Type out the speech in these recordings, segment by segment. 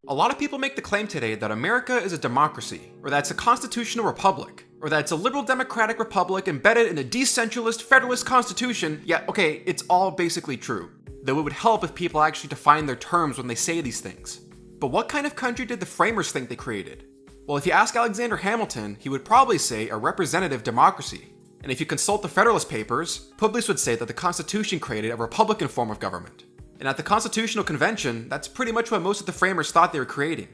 A lot of people make the claim today that America is a democracy, or that it's a constitutional republic, or that it's a liberal democratic republic embedded in a decentralist federalist constitution. Yeah, okay, it's all basically true. Though it would help if people actually define their terms when they say these things. But what kind of country did the framers think they created? Well, if you ask Alexander Hamilton, he would probably say a representative democracy. And if you consult the Federalist Papers, Publius would say that the Constitution created a republican form of government. And at the Constitutional Convention, that's pretty much what most of the framers thought they were creating.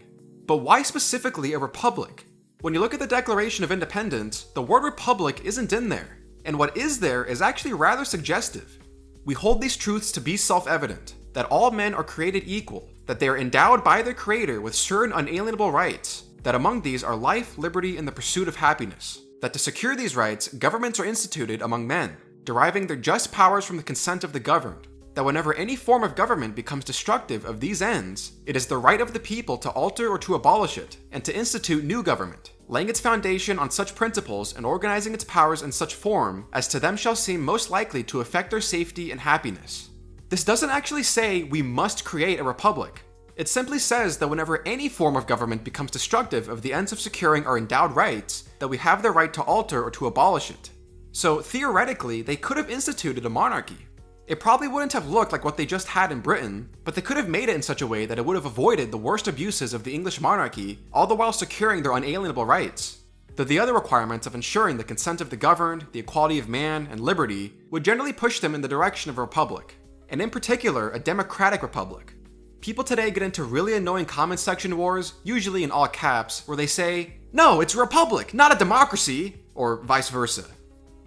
But why specifically a republic? When you look at the Declaration of Independence, the word republic isn't in there. And what is there is actually rather suggestive. We hold these truths to be self-evident, that all men are created equal, that they are endowed by their Creator with certain unalienable rights, that among these are life, liberty, and the pursuit of happiness, that to secure these rights, governments are instituted among men, deriving their just powers from the consent of the governed, that whenever any form of government becomes destructive of these ends, it is the right of the people to alter or to abolish it, and to institute new government, laying its foundation on such principles and organizing its powers in such form as to them shall seem most likely to affect their safety and happiness. This doesn't actually say we must create a republic. It simply says that whenever any form of government becomes destructive of the ends of securing our endowed rights, that we have the right to alter or to abolish it. So theoretically, they could have instituted a monarchy. It probably wouldn't have looked like what they just had in Britain, but they could have made it in such a way that it would have avoided the worst abuses of the English monarchy, all the while securing their unalienable rights. Though the other requirements of ensuring the consent of the governed, the equality of man, and liberty would generally push them in the direction of a republic, and in particular, a democratic republic. People today get into really annoying comment section wars, usually in all caps, where they say, "No, it's a republic, not a democracy," or vice versa.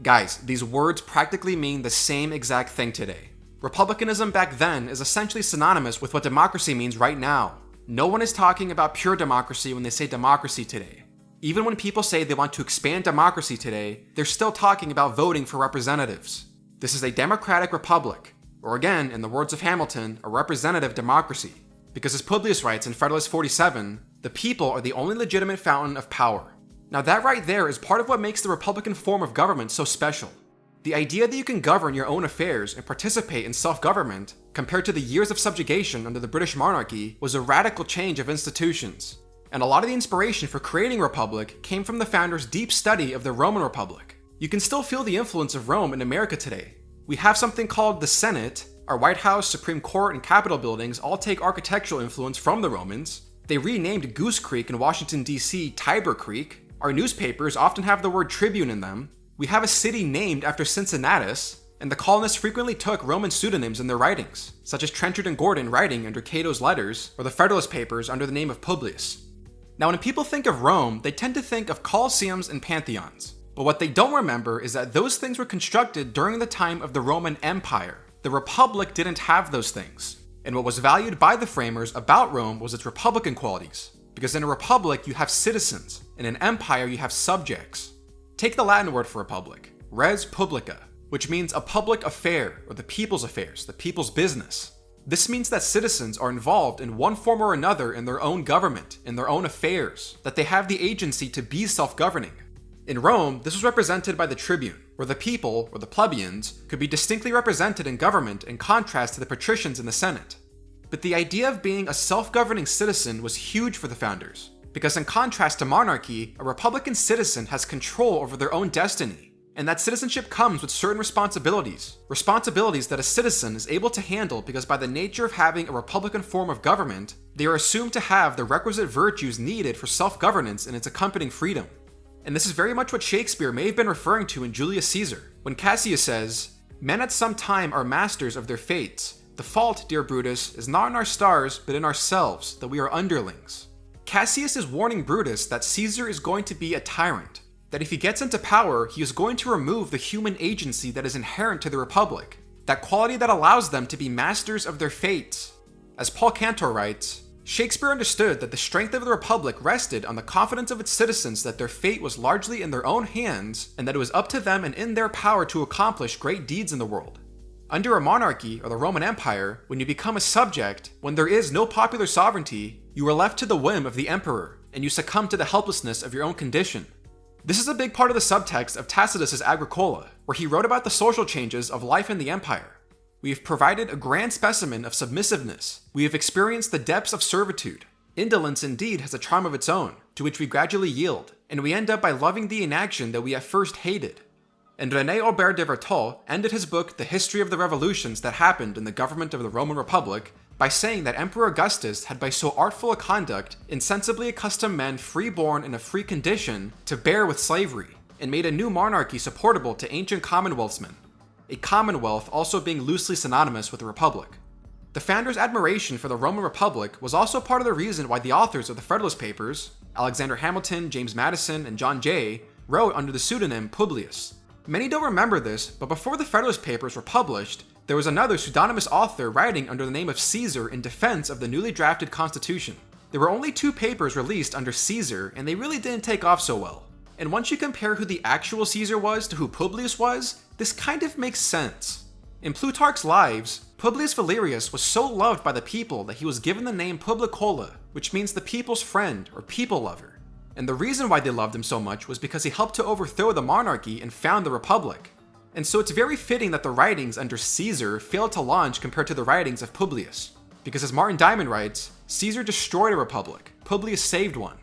Guys, these words practically mean the same exact thing today. Republicanism back then is essentially synonymous with what democracy means right now. No one is talking about pure democracy when they say democracy today. Even when people say they want to expand democracy today, they're still talking about voting for representatives. This is a democratic republic, or again, in the words of Hamilton, a representative democracy. Because as Publius writes in Federalist 47, the people are the only legitimate fountain of power. Now that right there is part of what makes the Republican form of government so special. The idea that you can govern your own affairs and participate in self-government, compared to the years of subjugation under the British monarchy, was a radical change of institutions. And a lot of the inspiration for creating a republic came from the founders' deep study of the Roman Republic. You can still feel the influence of Rome in America today. We have something called the Senate. Our White House, Supreme Court, and Capitol buildings all take architectural influence from the Romans. They renamed Goose Creek in Washington, D.C. Tiber Creek. Our newspapers often have the word Tribune in them. We have a city named after Cincinnatus, and the colonists frequently took Roman pseudonyms in their writings, such as Trenchard and Gordon writing under Cato's letters, or the Federalist Papers under the name of Publius. Now when people think of Rome, they tend to think of colosseums and pantheons. But what they don't remember is that those things were constructed during the time of the Roman Empire. The Republic didn't have those things. And what was valued by the framers about Rome was its republican qualities. Because in a republic, you have citizens. In an empire, you have subjects. Take the Latin word for republic, res publica, which means a public affair, or the people's affairs, the people's business. This means that citizens are involved in one form or another in their own government, in their own affairs, that they have the agency to be self-governing. In Rome, this was represented by the tribune, where the people, or the plebeians, could be distinctly represented in government in contrast to the patricians in the Senate. But the idea of being a self-governing citizen was huge for the founders, because in contrast to monarchy, a republican citizen has control over their own destiny, and that citizenship comes with certain responsibilities that a citizen is able to handle because by the nature of having a republican form of government, they are assumed to have the requisite virtues needed for self-governance and its accompanying freedom. And this is very much what Shakespeare may have been referring to in Julius Caesar, when Cassius says, "Men at some time are masters of their fates. The fault, dear Brutus, is not in our stars, but in ourselves, that we are underlings." Cassius is warning Brutus that Caesar is going to be a tyrant, that if he gets into power, he is going to remove the human agency that is inherent to the Republic, that quality that allows them to be masters of their fates. As Paul Cantor writes, Shakespeare understood that the strength of the Republic rested on the confidence of its citizens that their fate was largely in their own hands, and that it was up to them and in their power to accomplish great deeds in the world. Under a monarchy, or the Roman Empire, when you become a subject, when there is no popular sovereignty, you are left to the whim of the emperor, and you succumb to the helplessness of your own condition. This is a big part of the subtext of Tacitus's Agricola, where he wrote about the social changes of life in the empire. We have provided a grand specimen of submissiveness. We have experienced the depths of servitude. Indolence indeed has a charm of its own, to which we gradually yield, and we end up by loving the inaction that we at first hated. And René Aubert de Vertot ended his book The History of the Revolutions that happened in the government of the Roman Republic by saying that Emperor Augustus had by so artful a conduct insensibly accustomed men free-born in a free condition to bear with slavery, and made a new monarchy supportable to ancient commonwealthsmen, a commonwealth also being loosely synonymous with a republic. The founders' admiration for the Roman Republic was also part of the reason why the authors of the Federalist Papers, Alexander Hamilton, James Madison, and John Jay, wrote under the pseudonym Publius. Many don't remember this, but before the Federalist Papers were published, there was another pseudonymous author writing under the name of Caesar in defense of the newly drafted Constitution. There were only 2 papers released under Caesar, and they really didn't take off so well. And once you compare who the actual Caesar was to who Publius was, this kind of makes sense. In Plutarch's Lives, Publius Valerius was so loved by the people that he was given the name Publicola, which means the people's friend or people lover. And the reason why they loved him so much was because he helped to overthrow the monarchy and found the republic. And so it's very fitting that the writings under Caesar failed to launch compared to the writings of Publius. Because as Martin Diamond writes, Caesar destroyed a republic, Publius saved one.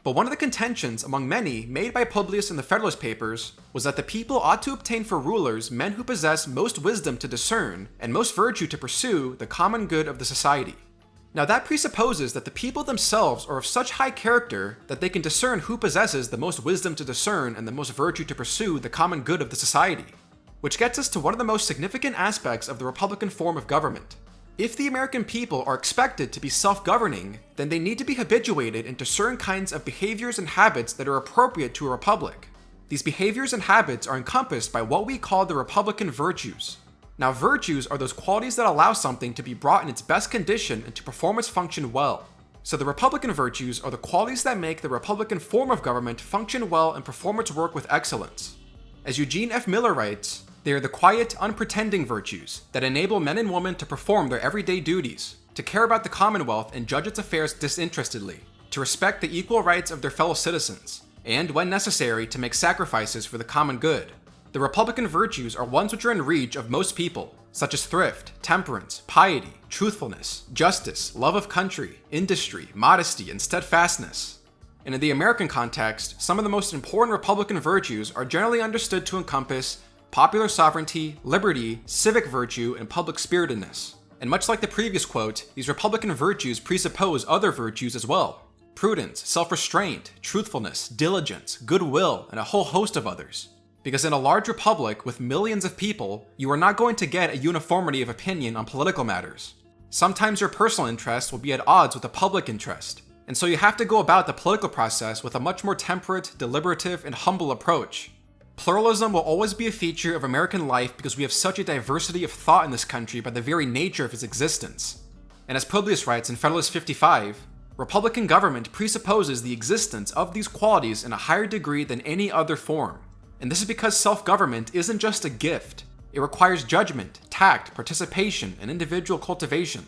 But one of the contentions among many made by Publius in the Federalist Papers was that the people ought to obtain for rulers men who possess most wisdom to discern and most virtue to pursue the common good of the society. Now that presupposes that the people themselves are of such high character that they can discern who possesses the most wisdom to discern and the most virtue to pursue the common good of the society. Which gets us to one of the most significant aspects of the Republican form of government. If the American people are expected to be self-governing, then they need to be habituated into certain kinds of behaviors and habits that are appropriate to a republic. These behaviors and habits are encompassed by what we call the Republican virtues. Now, virtues are those qualities that allow something to be brought in its best condition and to perform its function well. So the Republican virtues are the qualities that make the Republican form of government function well and perform its work with excellence. As Eugene F. Miller writes, they are the quiet, unpretending virtues that enable men and women to perform their everyday duties, to care about the Commonwealth and judge its affairs disinterestedly, to respect the equal rights of their fellow citizens, and, when necessary, to make sacrifices for the common good. The Republican virtues are ones which are in reach of most people, such as thrift, temperance, piety, truthfulness, justice, love of country, industry, modesty, and steadfastness. And in the American context, some of the most important Republican virtues are generally understood to encompass popular sovereignty, liberty, civic virtue, and public-spiritedness. And much like the previous quote, these Republican virtues presuppose other virtues as well. Prudence, self-restraint, truthfulness, diligence, goodwill, and a whole host of others. Because in a large republic with millions of people, you are not going to get a uniformity of opinion on political matters. Sometimes your personal interest will be at odds with the public interest, and so you have to go about the political process with a much more temperate, deliberative, and humble approach. Pluralism will always be a feature of American life because we have such a diversity of thought in this country by the very nature of its existence. And as Publius writes in Federalist 55, Republican government presupposes the existence of these qualities in a higher degree than any other form. And this is because self-government isn't just a gift. It requires judgment, tact, participation, and individual cultivation.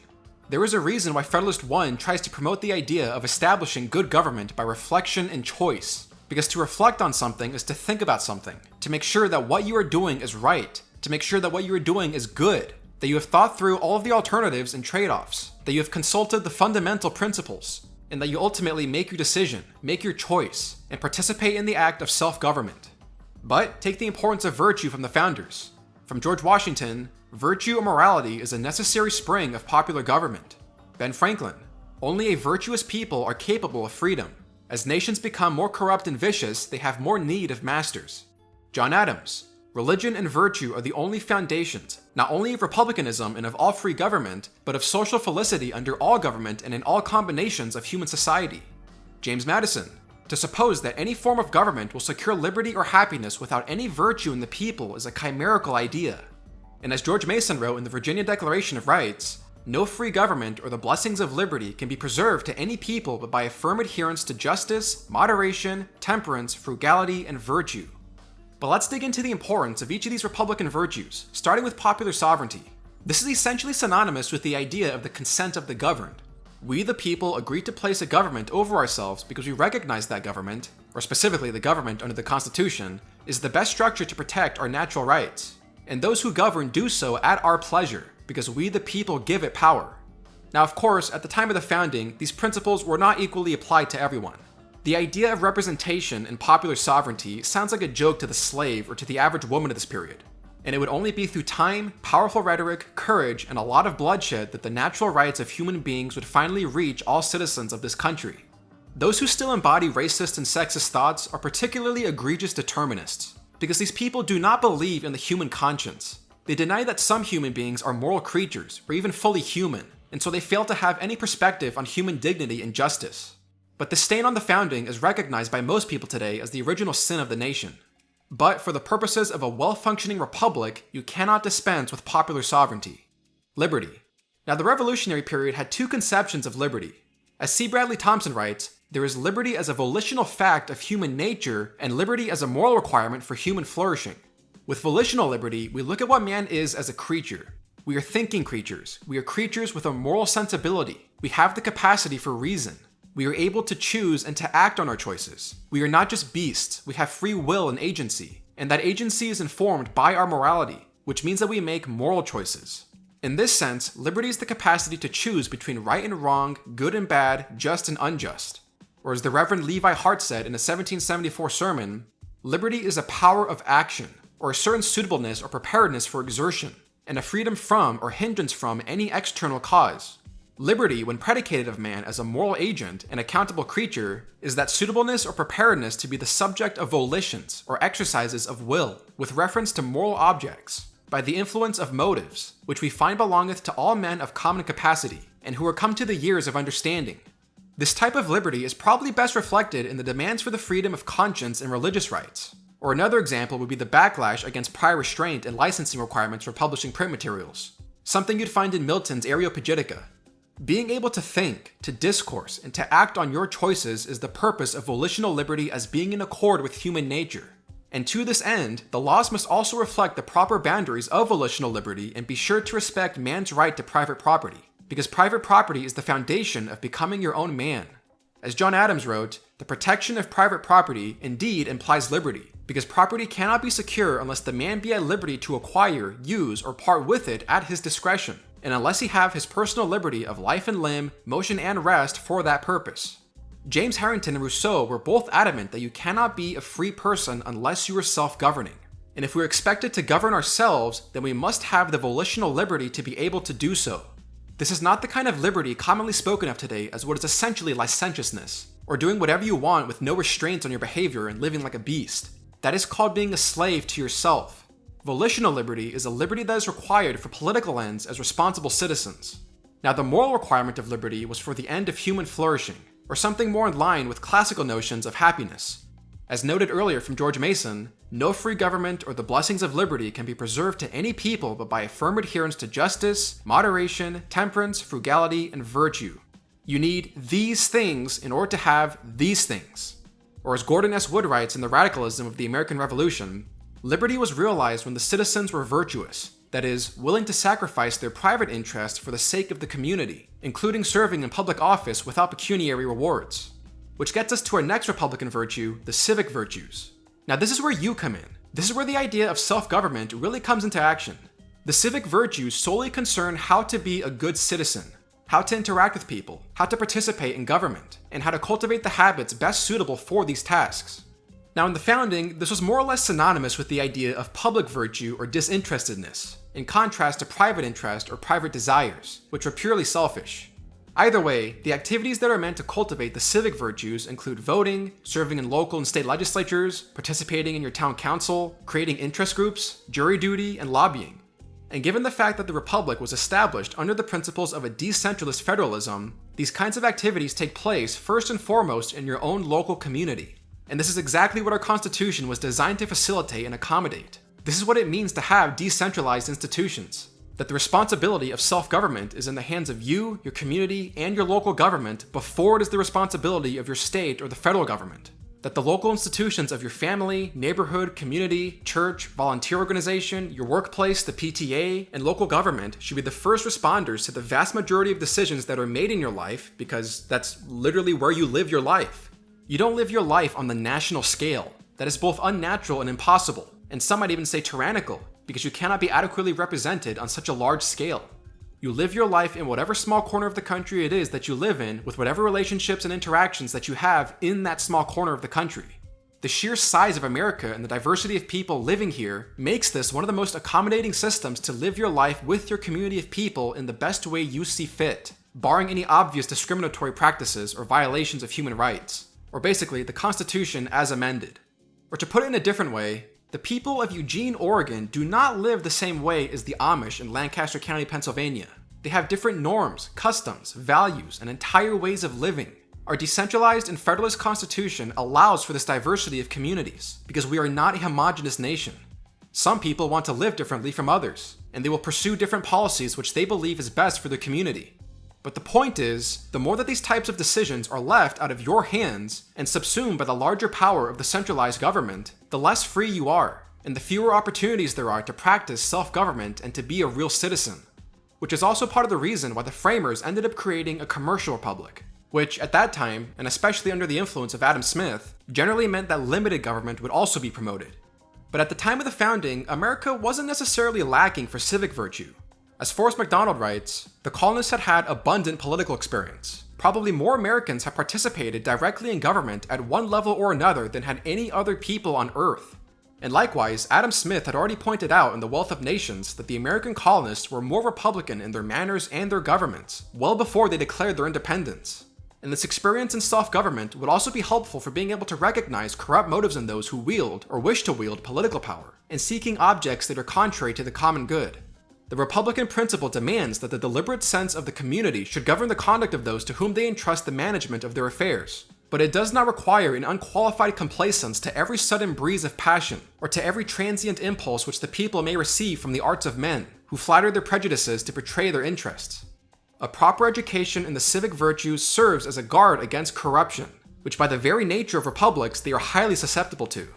There is a reason why Federalist 1 tries to promote the idea of establishing good government by reflection and choice. Because to reflect on something is to think about something, to make sure that what you are doing is right, to make sure that what you are doing is good, that you have thought through all of the alternatives and trade-offs, that you have consulted the fundamental principles, and that you ultimately make your decision, make your choice, and participate in the act of self-government. But take the importance of virtue from the founders. From George Washington, virtue or morality is a necessary spring of popular government. Ben Franklin, only a virtuous people are capable of freedom. As nations become more corrupt and vicious, they have more need of masters. John Adams, religion and virtue are the only foundations, not only of republicanism and of all free government, but of social felicity under all government and in all combinations of human society. James Madison, to suppose that any form of government will secure liberty or happiness without any virtue in the people is a chimerical idea. And as George Mason wrote in the Virginia Declaration of Rights, no free government or the blessings of liberty can be preserved to any people but by a firm adherence to justice, moderation, temperance, frugality, and virtue. But let's dig into the importance of each of these Republican virtues, starting with popular sovereignty. This is essentially synonymous with the idea of the consent of the governed. We, the people, agree to place a government over ourselves because we recognize that government, or specifically the government under the Constitution, is the best structure to protect our natural rights. And those who govern do so at our pleasure, because we, the people, give it power. Now, of course, at the time of the founding, these principles were not equally applied to everyone. The idea of representation and popular sovereignty sounds like a joke to the slave or to the average woman of this period. And it would only be through time, powerful rhetoric, courage, and a lot of bloodshed that the natural rights of human beings would finally reach all citizens of this country. Those who still embody racist and sexist thoughts are particularly egregious determinists, because these people do not believe in the human conscience. They deny that some human beings are moral creatures, or even fully human, and so they fail to have any perspective on human dignity and justice. But the stain on the founding is recognized by most people today as the original sin of the nation. But for the purposes of a well-functioning republic, you cannot dispense with popular sovereignty. Liberty. Now, the Revolutionary period had two conceptions of liberty. As C. Bradley Thompson writes, there is liberty as a volitional fact of human nature and liberty as a moral requirement for human flourishing. With volitional liberty, we look at what man is as a creature. We are thinking creatures. We are creatures with a moral sensibility. We have the capacity for reason. We are able to choose and to act on our choices. We are not just beasts, we have free will and agency, and that agency is informed by our morality, which means that we make moral choices. In this sense, liberty is the capacity to choose between right and wrong, good and bad, just and unjust. Or as the Reverend Levi Hart said in a 1774 sermon, liberty is a power of action, or a certain suitableness or preparedness for exertion, and a freedom from or hindrance from any external cause. Liberty, when predicated of man as a moral agent and accountable creature, is that suitableness or preparedness to be the subject of volitions or exercises of will, with reference to moral objects, by the influence of motives, which we find belongeth to all men of common capacity, and who are come to the years of understanding. This type of liberty is probably best reflected in the demands for the freedom of conscience and religious rights. Or another example would be the backlash against prior restraint and licensing requirements for publishing print materials, something you'd find in Milton's Areopagitica. Being able to think, to discourse, and to act on your choices is the purpose of volitional liberty as being in accord with human nature. And to this end, the laws must also reflect the proper boundaries of volitional liberty and be sure to respect man's right to private property, because private property is the foundation of becoming your own man. As John Adams wrote, the protection of private property indeed implies liberty, because property cannot be secure unless the man be at liberty to acquire, use, or part with it at his discretion, and unless he have his personal liberty of life and limb, motion and rest for that purpose. James Harrington and Rousseau were both adamant that you cannot be a free person unless you are self-governing. And if we're expected to govern ourselves, then we must have the volitional liberty to be able to do so. This is not the kind of liberty commonly spoken of today as what is essentially licentiousness, or doing whatever you want with no restraints on your behavior and living like a beast. That is called being a slave to yourself. Volitional liberty is a liberty that is required for political ends as responsible citizens. Now, the moral requirement of liberty was for the end of human flourishing, or something more in line with classical notions of happiness. As noted earlier from George Mason, no free government or the blessings of liberty can be preserved to any people but by a firm adherence to justice, moderation, temperance, frugality, and virtue. You need these things in order to have these things. Or as Gordon S. Wood writes in The Radicalism of the American Revolution, liberty was realized when the citizens were virtuous, that is, willing to sacrifice their private interests for the sake of the community, including serving in public office without pecuniary rewards. Which gets us to our next Republican virtue, the civic virtues. Now this is where you come in. This is where the idea of self-government really comes into action. The civic virtues solely concern how to be a good citizen, how to interact with people, how to participate in government, and how to cultivate the habits best suitable for these tasks. Now in the founding, this was more or less synonymous with the idea of public virtue or disinterestedness, in contrast to private interest or private desires, which were purely selfish. Either way, the activities that are meant to cultivate the civic virtues include voting, serving in local and state legislatures, participating in your town council, creating interest groups, jury duty, and lobbying. And given the fact that the Republic was established under the principles of a decentralist federalism, these kinds of activities take place first and foremost in your own local community. And this is exactly what our Constitution was designed to facilitate and accommodate. This is what it means to have decentralized institutions. That the responsibility of self-government is in the hands of you, your community, and your local government before it is the responsibility of your state or the federal government. That the local institutions of your family, neighborhood, community, church, volunteer organization, your workplace, the PTA, and local government should be the first responders to the vast majority of decisions that are made in your life, because that's literally where you live your life. You don't live your life on the national scale. That is both unnatural and impossible, and some might even say tyrannical, because you cannot be adequately represented on such a large scale. You live your life in whatever small corner of the country it is that you live in, with whatever relationships and interactions that you have in that small corner of the country. The sheer size of America and the diversity of people living here makes this one of the most accommodating systems to live your life with your community of people in the best way you see fit, barring any obvious discriminatory practices or violations of human rights, or basically the Constitution as amended. Or to put it in a different way, the people of Eugene, Oregon do not live the same way as the Amish in Lancaster County, Pennsylvania. They have different norms, customs, values, and entire ways of living. Our decentralized and federalist constitution allows for this diversity of communities because we are not a homogenous nation. Some people want to live differently from others, and they will pursue different policies which they believe is best for their community. But the point is, the more that these types of decisions are left out of your hands and subsumed by the larger power of the centralized government, the less free you are, and the fewer opportunities there are to practice self-government and to be a real citizen. Which is also part of the reason why the framers ended up creating a commercial republic, which at that time, and especially under the influence of Adam Smith, generally meant that limited government would also be promoted. But at the time of the founding, America wasn't necessarily lacking for civic virtue. As Forrest McDonald writes, the colonists had had abundant political experience. Probably more Americans had participated directly in government at one level or another than had any other people on Earth. And likewise, Adam Smith had already pointed out in The Wealth of Nations that the American colonists were more Republican in their manners and their governments, well before they declared their independence. And this experience in self-government would also be helpful for being able to recognize corrupt motives in those who wield or wish to wield political power, and seeking objects that are contrary to the common good. The Republican principle demands that the deliberate sense of the community should govern the conduct of those to whom they entrust the management of their affairs, but it does not require an unqualified complacence to every sudden breeze of passion, or to every transient impulse which the people may receive from the arts of men, who flatter their prejudices to betray their interests. A proper education in the civic virtues serves as a guard against corruption, which by the very nature of republics they are highly susceptible to.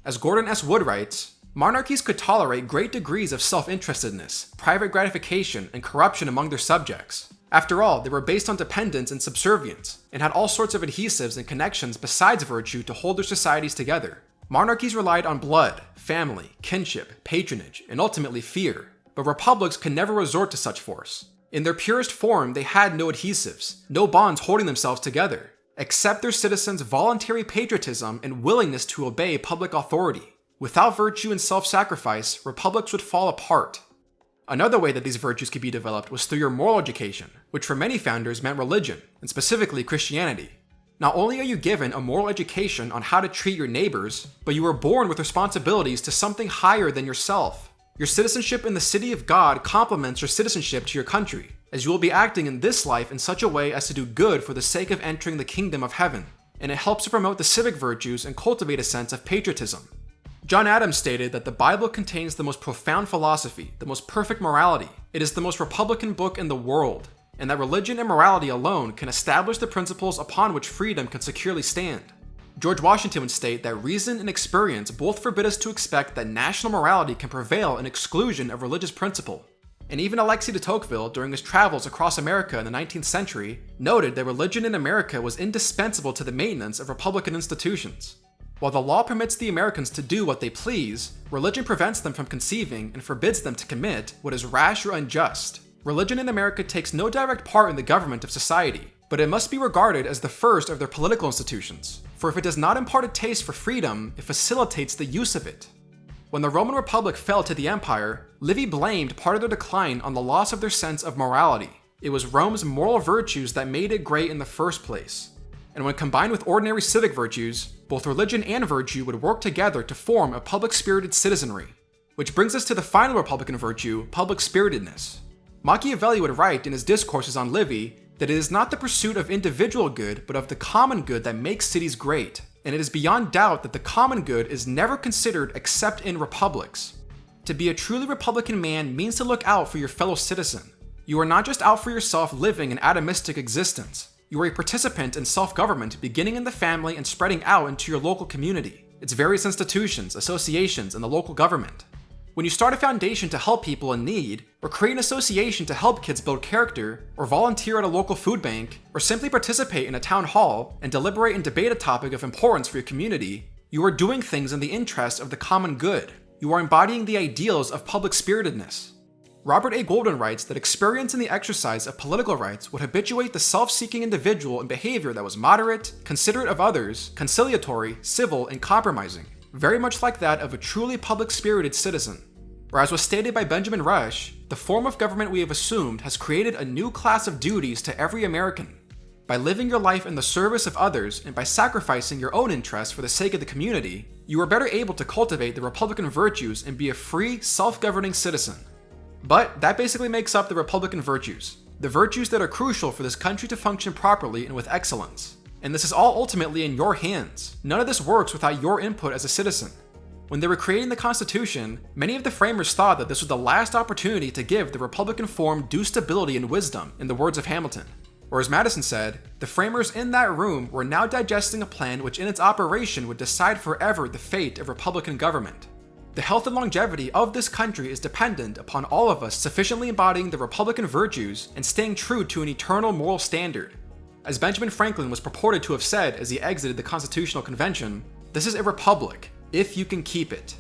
As Gordon S. Wood writes, monarchies could tolerate great degrees of self-interestedness, private gratification, and corruption among their subjects. After all, they were based on dependence and subservience, and had all sorts of adhesives and connections besides virtue to hold their societies together. Monarchies relied on blood, family, kinship, patronage, and ultimately fear, but republics could never resort to such force. In their purest form, they had no adhesives, no bonds holding themselves together, except their citizens' voluntary patriotism and willingness to obey public authority. Without virtue and self-sacrifice, republics would fall apart. Another way that these virtues could be developed was through your moral education, which for many founders meant religion, and specifically Christianity. Not only are you given a moral education on how to treat your neighbors, but you are born with responsibilities to something higher than yourself. Your citizenship in the city of God complements your citizenship to your country, as you will be acting in this life in such a way as to do good for the sake of entering the kingdom of heaven, and it helps to promote the civic virtues and cultivate a sense of patriotism. John Adams stated that the Bible contains the most profound philosophy, the most perfect morality. It is the most Republican book in the world, and that religion and morality alone can establish the principles upon which freedom can securely stand. George Washington would state that reason and experience both forbid us to expect that national morality can prevail in exclusion of religious principle. And even Alexis de Tocqueville, during his travels across America in the 19th century, noted that religion in America was indispensable to the maintenance of republican institutions. While the law permits the Americans to do what they please, religion prevents them from conceiving and forbids them to commit what is rash or unjust. Religion in America takes no direct part in the government of society, but it must be regarded as the first of their political institutions, for if it does not impart a taste for freedom, it facilitates the use of it. When the Roman Republic fell to the empire, Livy blamed part of their decline on the loss of their sense of morality. It was Rome's moral virtues that made it great in the first place. And when combined with ordinary civic virtues, both religion and virtue would work together to form a public-spirited citizenry. Which brings us to the final Republican virtue, public-spiritedness. Machiavelli would write in his discourses on Livy that it is not the pursuit of individual good, but of the common good that makes cities great, and it is beyond doubt that the common good is never considered except in republics. To be a truly Republican man means to look out for your fellow citizen. You are not just out for yourself living an atomistic existence. You are a participant in self-government beginning in the family and spreading out into your local community, its various institutions, associations, and the local government. When you start a foundation to help people in need, or create an association to help kids build character, or volunteer at a local food bank, or simply participate in a town hall and deliberate and debate a topic of importance for your community, you are doing things in the interest of the common good. You are embodying the ideals of public-spiritedness. Robert A. Golden writes that experience in the exercise of political rights would habituate the self-seeking individual in behavior that was moderate, considerate of others, conciliatory, civil, and compromising, very much like that of a truly public-spirited citizen. Or as was stated by Benjamin Rush, the form of government we have assumed has created a new class of duties to every American. By living your life in the service of others and by sacrificing your own interests for the sake of the community, you are better able to cultivate the Republican virtues and be a free, self-governing citizen. But that basically makes up the Republican virtues, the virtues that are crucial for this country to function properly and with excellence. And this is all ultimately in your hands. None of this works without your input as a citizen. When they were creating the Constitution, many of the framers thought that this was the last opportunity to give the Republican form due stability and wisdom, in the words of Hamilton. Or as Madison said, the framers in that room were now digesting a plan which in its operation would decide forever the fate of Republican government. The health and longevity of this country is dependent upon all of us sufficiently embodying the Republican virtues and staying true to an eternal moral standard. As Benjamin Franklin was purported to have said as he exited the Constitutional Convention, "This is a republic, if you can keep it."